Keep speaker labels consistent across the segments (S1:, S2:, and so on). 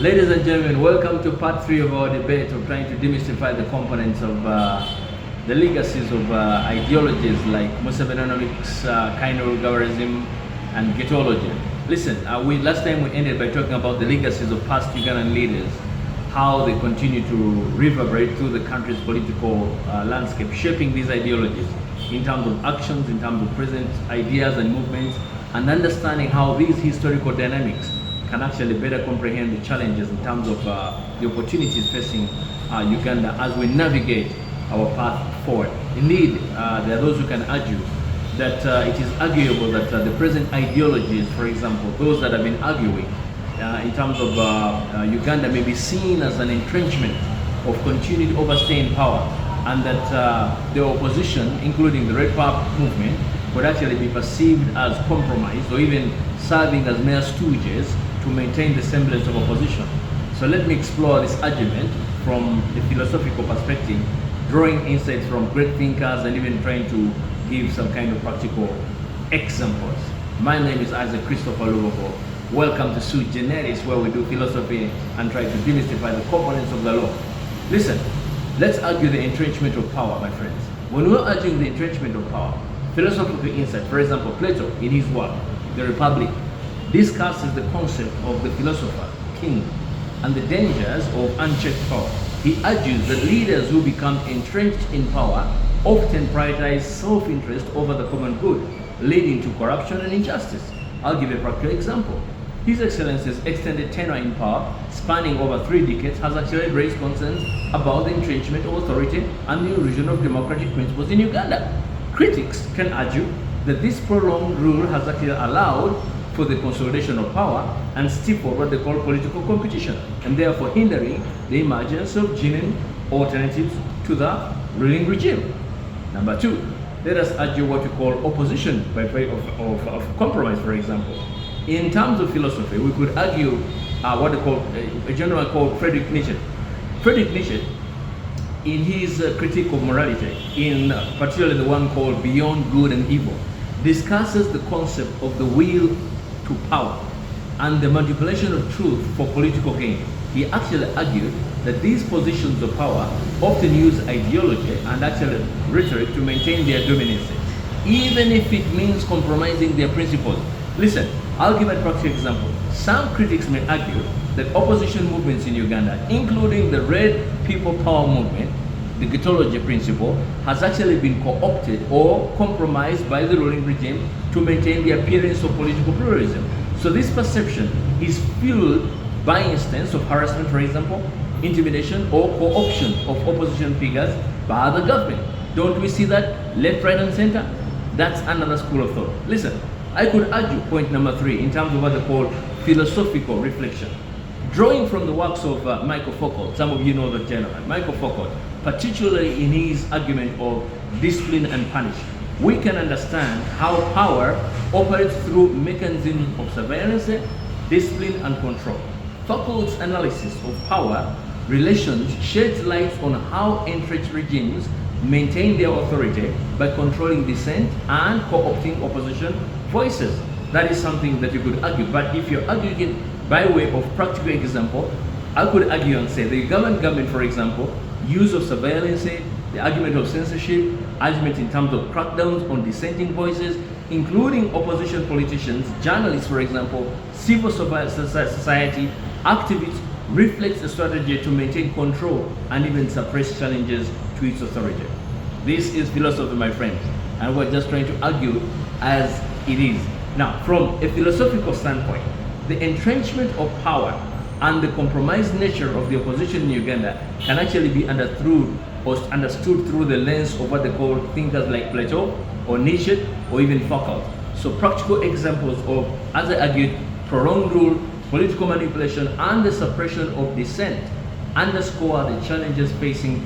S1: Ladies and gentlemen, welcome to part 3 of our debate of trying to demystify the components of the legacies of ideologies like Musevenomics, Kainerugavarism, and Ghetology. Listen, last time we ended by talking about the legacies of past Ugandan leaders, how they continue to reverberate through the country's political landscape, shaping these ideologies in terms of actions, in terms of present ideas and movements, and understanding how these historical dynamics can actually better comprehend the challenges in terms of the opportunities facing Uganda as we navigate our path forward. Indeed, there are those who can argue that it is arguable that the present ideologies, for example, those that have been arguing in terms of Uganda may be seen as an entrenchment of continued overstay in power, and that the opposition, including the Red Power movement, would actually be perceived as compromised or even serving as mere stooges to maintain the semblance of opposition. So let me explore this argument from a philosophical perspective, drawing insights from great thinkers and even trying to give some kind of practical examples. My name is Isaac Christopher Lubogo. Welcome to Sui Generis, where we do philosophy and try to demystify the components of the law. Listen, let's argue the entrenchment of power, my friends. When we're arguing the entrenchment of power, philosophical insight, for example, Plato in his work, The Republic, discusses the concept of the philosopher, king, and the dangers of unchecked power. He argues that leaders who become entrenched in power often prioritize self-interest over the common good, leading to corruption and injustice. I'll give a practical example. His Excellency's extended tenure in power, spanning over 3 decades, has actually raised concerns about the entrenchment of authority and the erosion of democratic principles in Uganda. Critics can argue that this prolonged rule has actually allowed for the consolidation of power and stifled what they call political competition, and therefore hindering the emergence of genuine alternatives to the ruling regime. Number 2, let us argue what we call opposition by way of compromise, for example. In terms of philosophy, we could argue what they call a gentleman called Friedrich Nietzsche. Friedrich Nietzsche, in his critique of morality, in particularly the one called Beyond Good and Evil, discusses the concept of the will to power and the manipulation of truth for political gain. He actually argued that these positions of power often use ideology and actually rhetoric to maintain their dominance, even if it means compromising their principles. Listen, I'll give a practical example. Some critics may argue that opposition movements in Uganda, including the Red People Power movement, the Ghetology principle, has actually been co-opted or compromised by the ruling regime to maintain the appearance of political pluralism. So this perception is fueled by instance of harassment, for example, intimidation or co-option of opposition figures by the government. Don't we see that left, right, and center? That's another school of thought. Listen, I could argue point number 3 in terms of what they call philosophical reflection. Drawing from the works of Michael Foucault, some of you know the gentleman, Michael Foucault, particularly in his argument of discipline and punish, we can understand how power operates through mechanisms of surveillance, discipline, and control. Foucault's analysis of power relations sheds light on how entrenched regimes maintain their authority by controlling dissent and co-opting opposition voices. That is something that you could argue, but if you're arguing it by way of practical example, I could argue and say the government, for example, use of surveillance, the argument of censorship, argument in terms of crackdowns on dissenting voices, including opposition politicians, journalists, for example, civil society, activists, reflects a strategy to maintain control and even suppress challenges to its authority. This is philosophy, my friends, and we're just trying to argue as it is. Now, from a philosophical standpoint, the entrenchment of power and the compromised nature of the opposition in Uganda can actually be understood through the lens of what they call thinkers like Plato or Nietzsche or even Foucault. So practical examples of, as I argued, prolonged rule, political manipulation, and the suppression of dissent underscore the challenges facing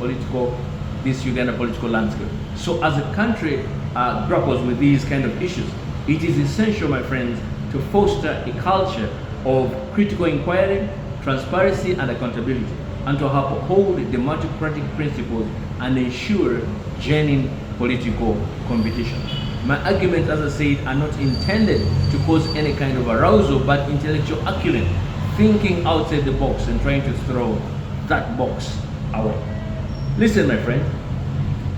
S1: this Uganda political landscape. So as a country grapples with these kind of issues, it is essential, my friends, to foster a culture of critical inquiry, transparency, and accountability, and to uphold democratic principles and ensure genuine political competition. My arguments, as I said, are not intended to cause any kind of arousal, but intellectual acumen, thinking outside the box and trying to throw that box away. Listen, my friend,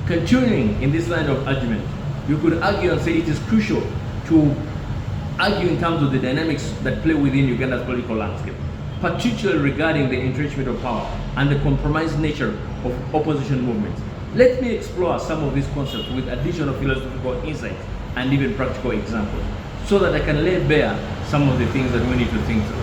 S1: continuing in this line of argument, you could argue and say it is crucial to argue in terms of the dynamics that play within Uganda's political landscape, particularly regarding the entrenchment of power and the compromised nature of opposition movements. Let me explore some of these concepts with additional philosophical insights and even practical examples, so that I can lay bare some of the things that we need to think through.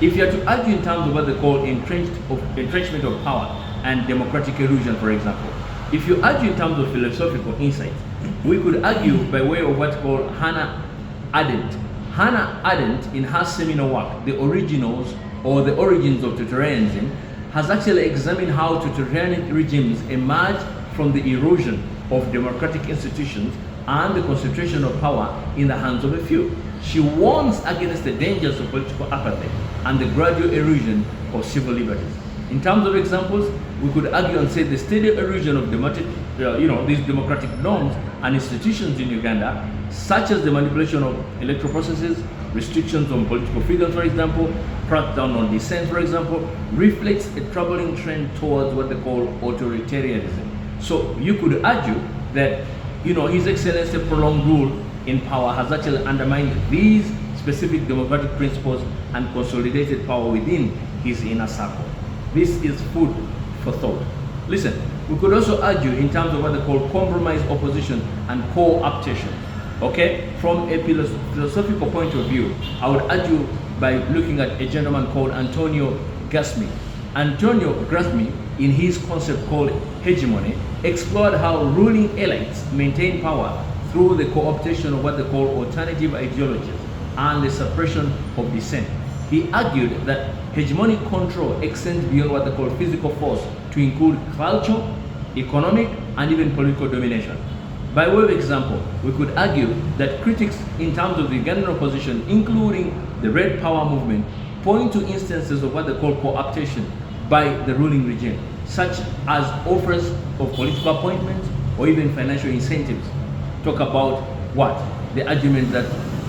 S1: If you are to argue in terms of what they call entrenchment of power and democratic erosion, for example, if you argue in terms of philosophical insights, we could argue by way of what's called Hannah Arendt. Hannah Arendt, in her seminal work, The Originals or the Origins of Totalitarianism, has actually examined how totalitarian regimes emerge from the erosion of democratic institutions and the concentration of power in the hands of a few. She warns against the dangers of political apathy and the gradual erosion of civil liberties. In terms of examples, we could argue and say the steady erosion of these democratic norms and institutions in Uganda, such as the manipulation of electoral processes, restrictions on political freedom, for example, crackdown on dissent, for example, reflects a troubling trend towards what they call authoritarianism. So you could argue that His Excellency's prolonged rule in power has actually undermined these specific democratic principles and consolidated power within his inner circle. This is food for thought. Listen, we could also argue in terms of what they call compromise opposition and co-optation. Okay, from a philosophical point of view, I would argue by looking at a gentleman called Antonio Gasmi. Antonio Gasmi, in his concept called hegemony, explored how ruling elites maintain power through the co-optation of what they call alternative ideologies and the suppression of dissent. He argued that hegemonic control extends beyond what they call physical force to include culture, economic, and even political domination. By way of example, we could argue that critics in terms of the Ugandan opposition, including the Red Power movement, point to instances of what they call co-optation by the ruling regime, such as offers of political appointments or even financial incentives. Talk about what? The argument that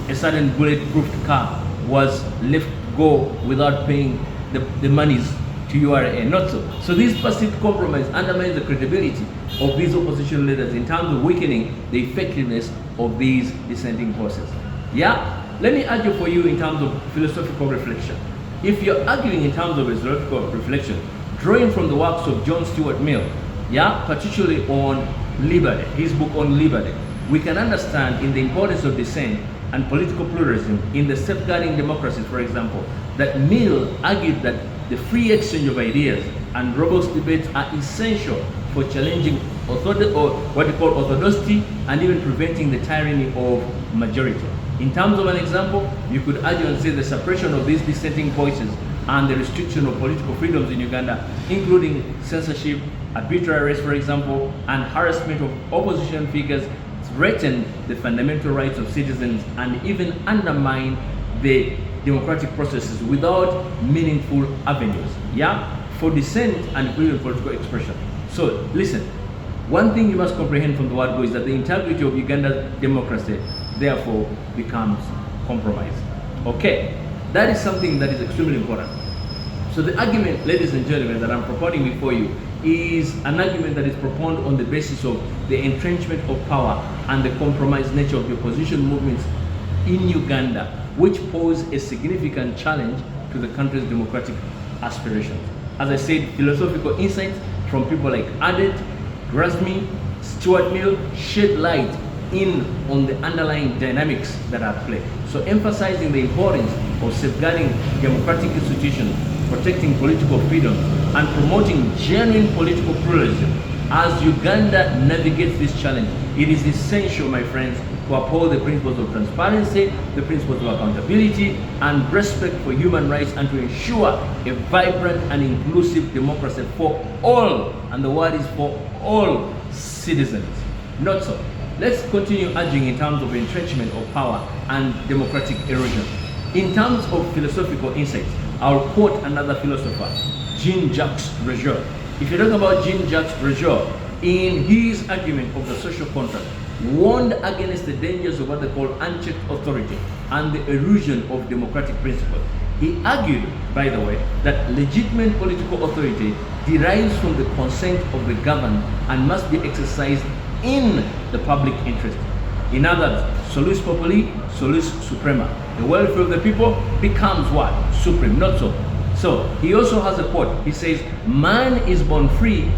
S1: a certain bulletproof car was left go without paying the monies to URA, not so. So this perceived compromise undermines the credibility of these opposition leaders in terms of weakening the effectiveness of these dissenting forces. Yeah? Let me argue for you in terms of philosophical reflection. If you're arguing in terms of philosophical reflection, drawing from the works of John Stuart Mill, particularly on liberty, his book on liberty, we can understand in the importance of dissent and political pluralism in the safeguarding democracies, for example, that Mill argued that the free exchange of ideas and robust debates are essential for challenging what we call orthodoxy and even preventing the tyranny of majority. In terms of an example, you could argue and say the suppression of these dissenting voices and the restriction of political freedoms in Uganda, including censorship, arbitrary arrest, for example, and harassment of opposition figures, threaten the fundamental rights of citizens and even undermine the democratic processes without meaningful avenues, for dissent and even political expression. So listen, one thing you must comprehend from the word go is that the integrity of Uganda's democracy therefore becomes compromised. Okay, that is something that is extremely important. So the argument, ladies and gentlemen, that I'm propounding before you is an argument that is propounded on the basis of the entrenchment of power and the compromised nature of the opposition movements in Uganda, which pose a significant challenge to the country's democratic aspirations. As I said, philosophical insights from people like Adet, Grasmi, Stuart Mill shed light on the underlying dynamics that are at play. So emphasizing the importance of safeguarding democratic institutions, protecting political freedom, and promoting genuine political pluralism. As Uganda navigates this challenge, it is essential, my friends, to uphold the principles of transparency, the principles of accountability, and respect for human rights, and to ensure a vibrant and inclusive democracy for all, and the word is for all citizens. Not so. Let's continue urging in terms of entrenchment of power and democratic erosion. In terms of philosophical insights, I'll quote another philosopher, Jean-Jacques Rousseau. If you talk about Jean-Jacques Rousseau, in his argument of the social contract, warned against the dangers of what they call unchecked authority and the erosion of democratic principles. He argued, by the way, that legitimate political authority derives from the consent of the governed and must be exercised in the public interest. In others, solus populi, solus suprema. The welfare of the people becomes what? Supreme, not so. So he also has a quote. He says, man is born free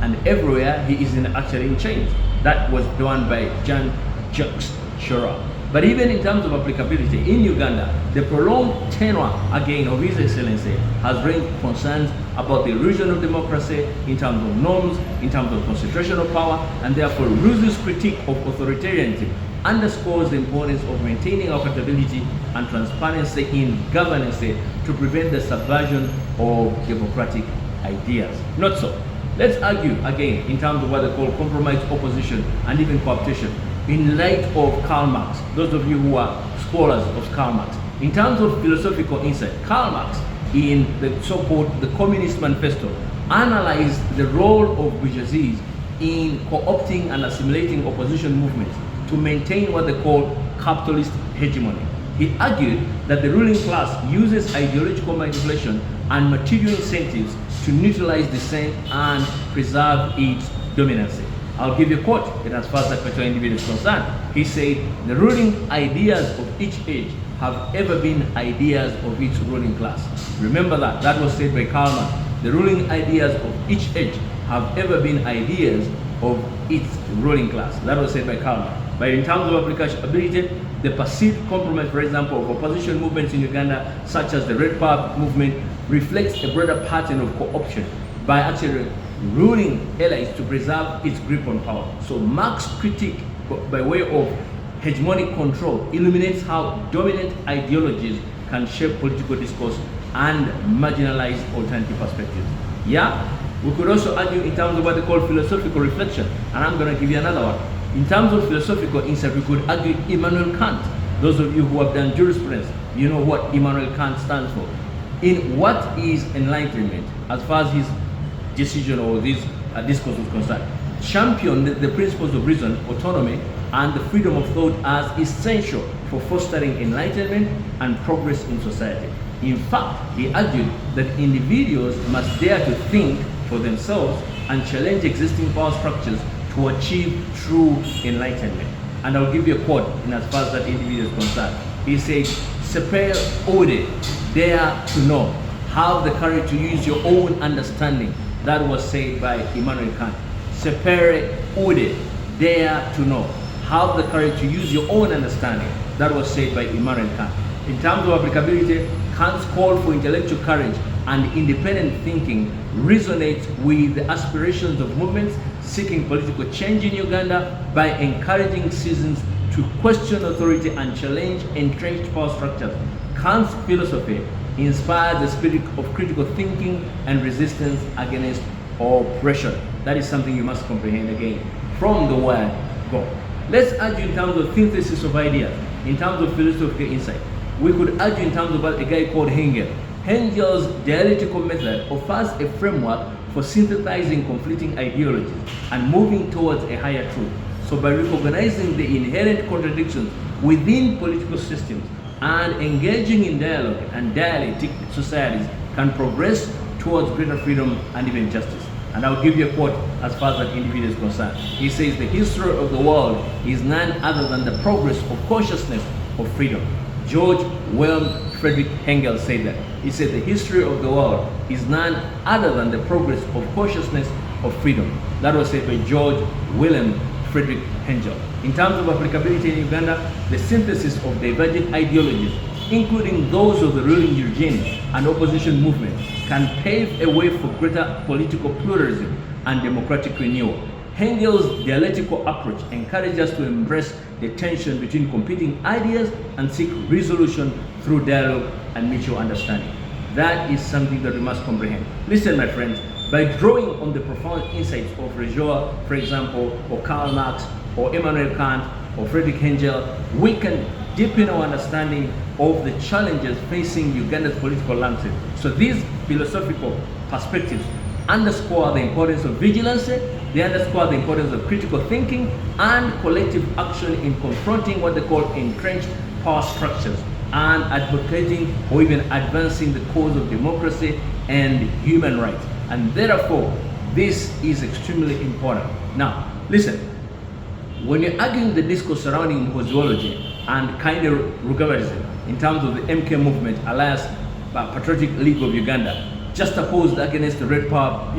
S1: and everywhere he is actually in chains. That was done by Jean-Jacques Chirac. But even in terms of applicability, in Uganda, the prolonged tenure again of His Excellency has raised concerns about the erosion of democracy in terms of norms, in terms of concentration of power, and therefore Rousseau's critique of authoritarianism underscores the importance of maintaining accountability and transparency in governance to prevent the subversion of democratic ideas. Not so. Let's argue again in terms of what they call compromise opposition and even cooptation in light of Karl Marx. Those of you who are scholars of Karl Marx, in terms of philosophical insight, Karl Marx in the so-called the Communist Manifesto analyzed the role of bourgeoisie in co-opting and assimilating opposition movements to maintain what they call capitalist hegemony. He argued that the ruling class uses ideological manipulation and material incentives to neutralize dissent and preserve its dominancy. I'll give you a quote, and as far as that particular individual is concerned, he said, the ruling ideas of each age have ever been ideas of its ruling class. Remember that. That was said by Karl Marx. The ruling ideas of each age have ever been ideas of its ruling class. That was said by Karl Marx. But in terms of applicability, the perceived compromise, for example, of opposition movements in Uganda, such as the Red Power movement, reflects a broader pattern of co-option by actually ruling allies to preserve its grip on power. So Marx's critique by way of hegemonic control illuminates how dominant ideologies can shape political discourse and marginalize alternative perspectives. Yeah, we could also argue in terms of what they call philosophical reflection, and I'm going to give you another one. In terms of philosophical insight, we could argue Immanuel Kant. Those of you who have done jurisprudence, you know what Immanuel Kant stands for. In what is enlightenment, as far as his decision or this discourse is concerned, championed the principles of reason, autonomy, and the freedom of thought as essential for fostering enlightenment and progress in society. In fact, he argued that individuals must dare to think for themselves and challenge existing power structures to achieve true enlightenment. And I'll give you a quote in as far as that individual is concerned. He says, "Sapere aude, dare to know, have the courage to use your own understanding." That was said by Immanuel Kant. Sapere aude, dare to know, have the courage to use your own understanding. That was said by Immanuel Kant. In terms of applicability, Kant's call for intellectual courage and independent thinking resonates with the aspirations of movements seeking political change in Uganda by encouraging citizens to question authority and challenge entrenched power structures. Kant's philosophy inspired the spirit of critical thinking and resistance against oppression. That is something you must comprehend again from the word go. Let's argue in terms of synthesis of ideas, in terms of philosophical insight. We could argue in terms of a guy called Hegel. Hegel's dialectical method offers a framework for synthesizing conflicting ideologies and moving towards a higher truth. So by recognizing the inherent contradictions within political systems and engaging in dialogue and dialectic, societies can progress towards greater freedom and even justice. And I'll give you a quote as far as that individual is concerned. He says, "The history of the world is none other than the progress of consciousness of freedom." George Wilhelm Friedrich Hegel said that. He said, "The history of the world is none other than the progress of consciousness of freedom." That was said by George Wilhelm Friedrich Hegel. In terms of applicability in Uganda, the synthesis of divergent ideologies, including those of the ruling regime and opposition movements, can pave a way for greater political pluralism and democratic renewal. Hegel's dialectical approach encourages us to embrace the tension between competing ideas and seek resolution through dialogue and mutual understanding. That is something that we must comprehend. Listen, my friends, by drawing on the profound insights of Rousseau, for example, or Karl Marx, or Immanuel Kant, or Friedrich Hegel, we can deepen our understanding of the challenges facing Uganda's political landscape. So these philosophical perspectives underscore the importance of vigilance, they underscore the importance of critical thinking and collective action in confronting what they call entrenched power structures and advocating or even advancing the cause of democracy and human rights. And therefore, this is extremely important. Now, listen, when you're arguing the discourse surrounding museology and counter-recoverism in terms of the MK movement, alias Patriotic League of Uganda, just opposed against the Red Power,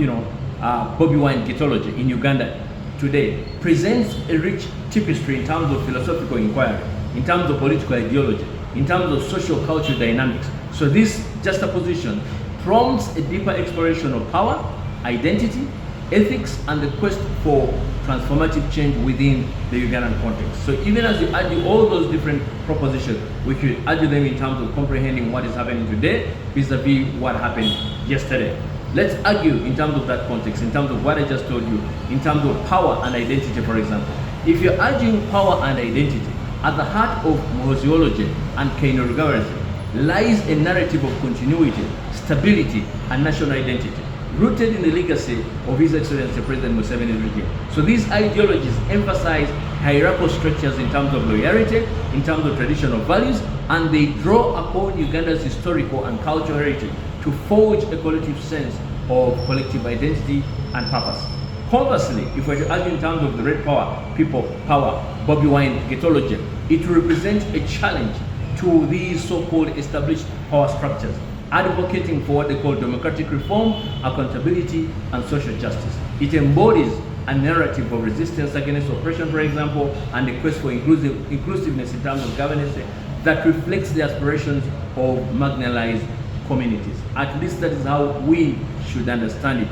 S1: Bobby Wine ghetology in Uganda today, presents a rich tapestry in terms of philosophical inquiry, in terms of political ideology, in terms of social cultural dynamics. So this juxtaposition prompts a deeper exploration of power, identity, ethics, and the quest for transformative change within the Ugandan context. So even as you argue all those different propositions, we could argue them in terms of comprehending what is happening today vis-a-vis what happened yesterday. Let's argue in terms of that context, in terms of what I just told you, in terms of power and identity, for example. If you're arguing power and identity, at the heart of museology and counter-recoverism lies a narrative of continuity, stability, and national identity, rooted in the legacy of His Excellency President Museveni's regime. So these ideologies emphasize hierarchical structures in terms of loyalty, in terms of traditional values, and they draw upon Uganda's historical and cultural heritage to forge a collective sense of collective identity and purpose. Conversely, if we're to argue in terms of the Red Power, People Power, Bobby Wine ghetology, it represents a challenge to these so-called established power structures, advocating for what they call democratic reform, accountability, and social justice. It embodies a narrative of resistance against oppression, for example, and a quest for inclusiveness in terms of governance that reflects the aspirations of marginalized communities. At least that is how we should understand it.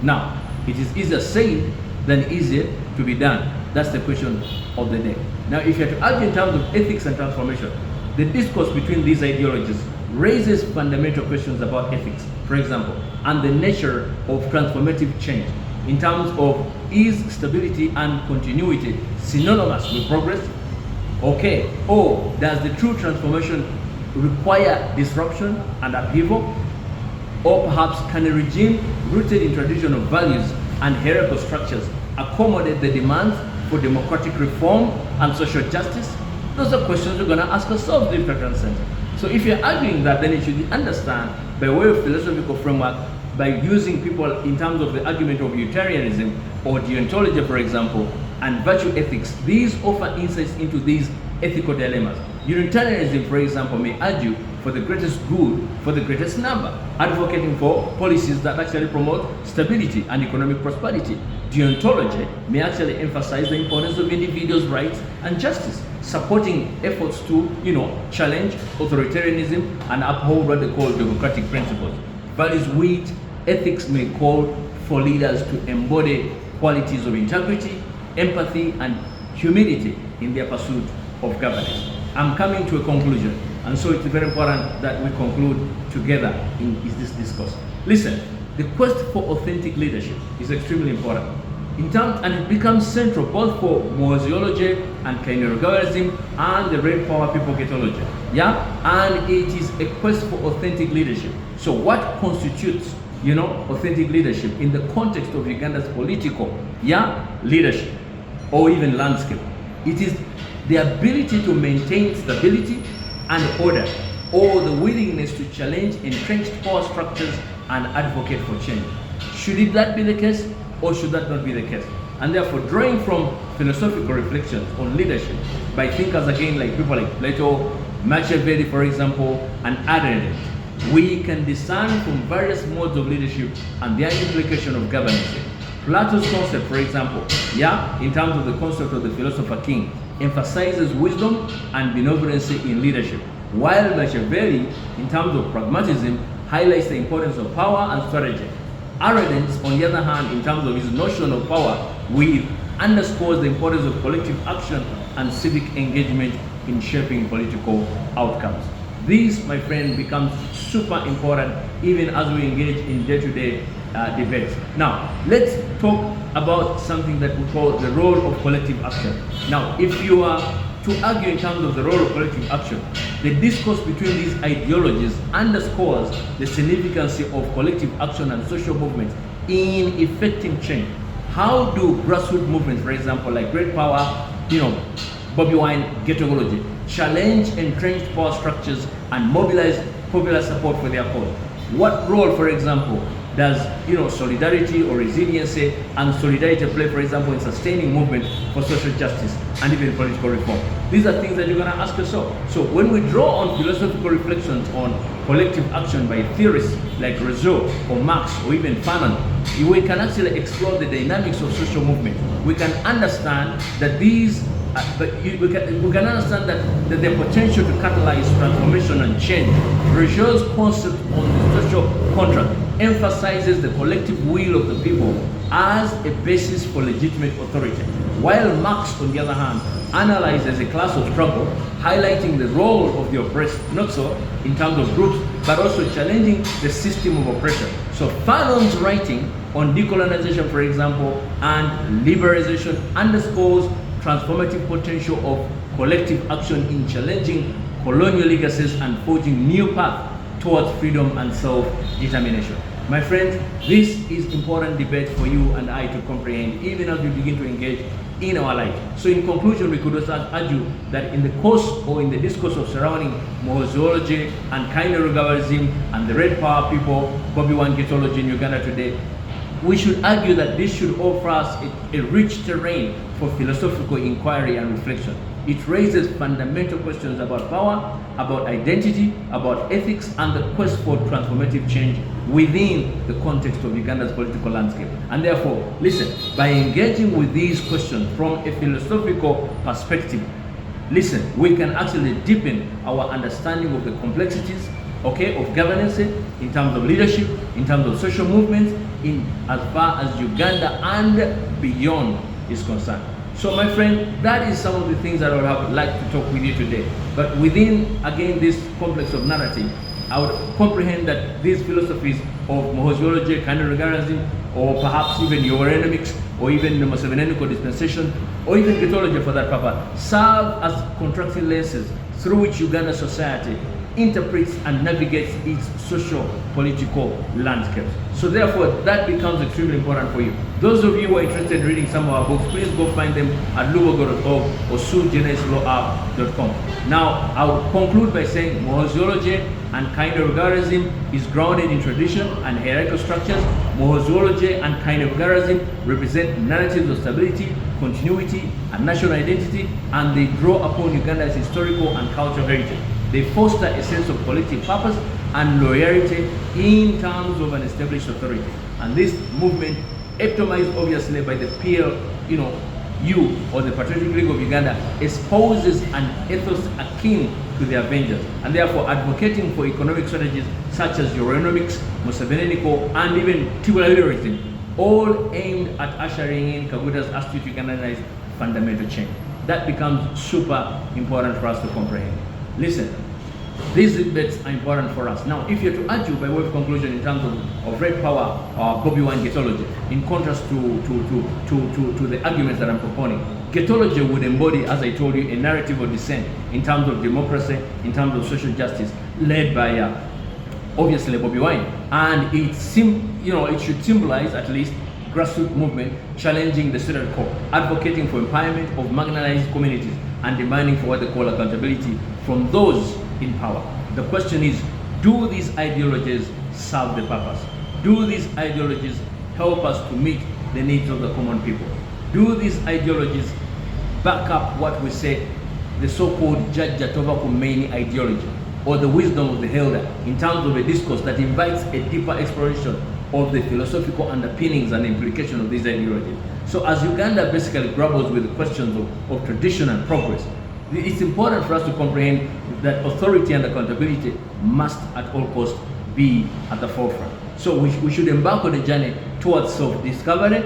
S1: Now, it is easier said than easier to be done. That's the question of the day. Now, if you have to argue in terms of ethics and transformation, the discourse between these ideologies raises fundamental questions about ethics, for example, and the nature of transformative change in terms of is stability and continuity synonymous with progress? Okay, or does the true transformation require disruption and upheaval? Or perhaps can a regime rooted in traditional values and hierarchical structures accommodate the demands for democratic reform and social justice? Those are questions we're going to ask ourselves in Front Center. So if you're arguing that, then it should be understand by way of philosophical framework, by using people in terms of the argument of utilitarianism or deontology, for example, and virtue ethics. These offer insights into these ethical dilemmas. Utilitarianism, for example, may argue for the greatest good for the greatest number, advocating for policies that actually promote stability and economic prosperity. Deontology may actually emphasize the importance of individuals' rights and justice, supporting efforts to, challenge authoritarianism and uphold what they call democratic principles. Values which ethics may call for leaders to embody qualities of integrity, empathy, and humility in their pursuit of governance. I'm coming to a conclusion, and so it's very important that we conclude together in this discourse. Listen, the quest for authentic leadership is extremely important. And it becomes central both for museology and counter-recoverism and the Red Power People ghetology. And it is a quest for authentic leadership. So what constitutes, authentic leadership in the context of Uganda's political, leadership or even landscape? It is the ability to maintain stability and order, or the willingness to challenge entrenched power structures and advocate for change. Should it that be the case, or should that not be the case? And therefore, drawing from philosophical reflections on leadership by thinkers again like people like Plato, Machiavelli, for example, and Arendt, we can discern from various modes of leadership and their implication of governance. Plato's concept, for example, in terms of the concept of the philosopher king, emphasizes wisdom and benevolency in leadership, while Machiavelli, in terms of pragmatism, highlights the importance of power and strategy. Arendt, on the other hand, in terms of his notion of power, underscores the importance of collective action and civic engagement in shaping political outcomes. This, my friend, becomes super important even as we engage in day-to-day debates. Now, let's talk about something that we call the role of collective action. Now, if you are to argue in terms of the role of collective action, the discourse between these ideologies underscores the significance of collective action and social movements in effecting change. How do grassroots movements, for example, like Great Power, Bobby Wine ghetology, challenge entrenched power structures, and mobilize popular support for their cause. What role, for example, does solidarity or resiliency and solidarity play, for example, in sustaining movement for social justice and even political reform? These are things that you're going to ask yourself. So when we draw on philosophical reflections on collective action by theorists like Rousseau or Marx or even Fanon, we can actually explore the dynamics of social movement. We can understand that these we can understand that the potential to catalyze transformation and change. Rousseau's concept on the social contract emphasizes the collective will of the people as a basis for legitimate authority, while Marx, on the other hand, analyzes a class of struggle, highlighting the role of the oppressed, not so in terms of groups, but also challenging the system of oppression. So Fanon's writing on decolonization, for example, and liberalization underscores transformative potential of collective action in challenging colonial legacies and forging new paths towards freedom and self-determination. My friends, this is important debate for you and I to comprehend, even as we begin to engage in our life. So in conclusion, we could also argue that in the course or in the discourse of surrounding Mohozoology and Kainerugabalism and the Red Power people, Bobby Wine Ghetology in Uganda today, we should argue that this should offer us a rich terrain for philosophical inquiry and reflection. It raises fundamental questions about power, about identity, about ethics, and the quest for transformative change within the context of Uganda's political landscape. And therefore, listen, by engaging with these questions from a philosophical perspective, listen, we can actually deepen our understanding of the complexities, of governance, in terms of leadership, in terms of social movements, in as far as Uganda and beyond is concerned. So my friend, that is some of the things that I would like to talk with you today. But within, again, this complex of narrative, I would comprehend that these philosophies of Mohozoology, Kainerugabalism, or perhaps even Eugenomics, or even the Musevenical dispensation, or even Ghetology for that purpose, serve as contrasting lenses through which Uganda society interprets and navigates its socio-political landscapes. So therefore, that becomes extremely important for you. Those of you who are interested in reading some of our books, please go find them at lubogo.org or sugeneslawup.com. Now, I will conclude by saying Mohozoology and Kainerugabalism is grounded in tradition and hierarchical structures. Mohozoology and Kainerugabalism represent narratives of stability, continuity, and national identity, and they draw upon Uganda's historical and cultural heritage. They foster a sense of collective purpose and loyalty in terms of an established authority. And this movement, epitomized obviously by the PLU or the Patriotic League of Uganda, espouses an ethos akin to the Avengers, and therefore advocating for economic strategies such as Eugenomics, Musevenical, and even tribalism, all aimed at ushering in Kaguta's astute Ugandanized fundamental change. That becomes super important for us to comprehend. Listen, these debates are important for us. Now, if you're to argue by way of conclusion in terms of Red Power or Bobby Wine Ghetology, in contrast to the arguments that I'm proponing, Ghetology would embody, as I told you, a narrative of dissent in terms of democracy, in terms of social justice, led by obviously Bobby Wine, and it should symbolize at least grassroots movement challenging the status quo, advocating for empowerment of marginalized communities, and demanding for what they call accountability from those in power. The question is, do these ideologies serve the purpose? Do these ideologies help us to meet the needs of the common people? Do these ideologies back up what we say, the so-called Jajja Tova Khomeini ideology, or the wisdom of the elder, in terms of a discourse that invites a deeper exploration of the philosophical underpinnings and implications of these ideologies? So as Uganda basically grapples with the questions of tradition and progress, it's important for us to comprehend that authority and accountability must at all costs be at the forefront. So we should embark on a journey towards self-discovery,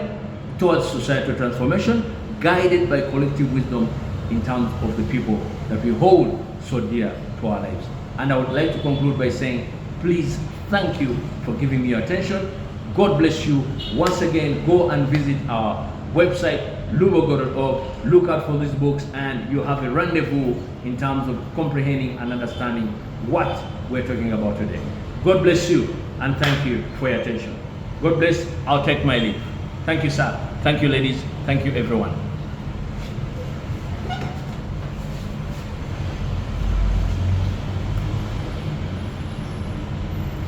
S1: towards societal transformation, guided by collective wisdom in terms of the people that we hold so dear to our lives. And I would like to conclude by saying, please, thank you for giving me your attention. God bless you. Once again, go and visit our website, lubogo.org. Look out for these books, and you have a rendezvous in terms of comprehending and understanding what we're talking about today. God bless you, and thank you for your attention. God bless. I'll take my leave. Thank you, sir. Thank you, ladies. Thank you, everyone.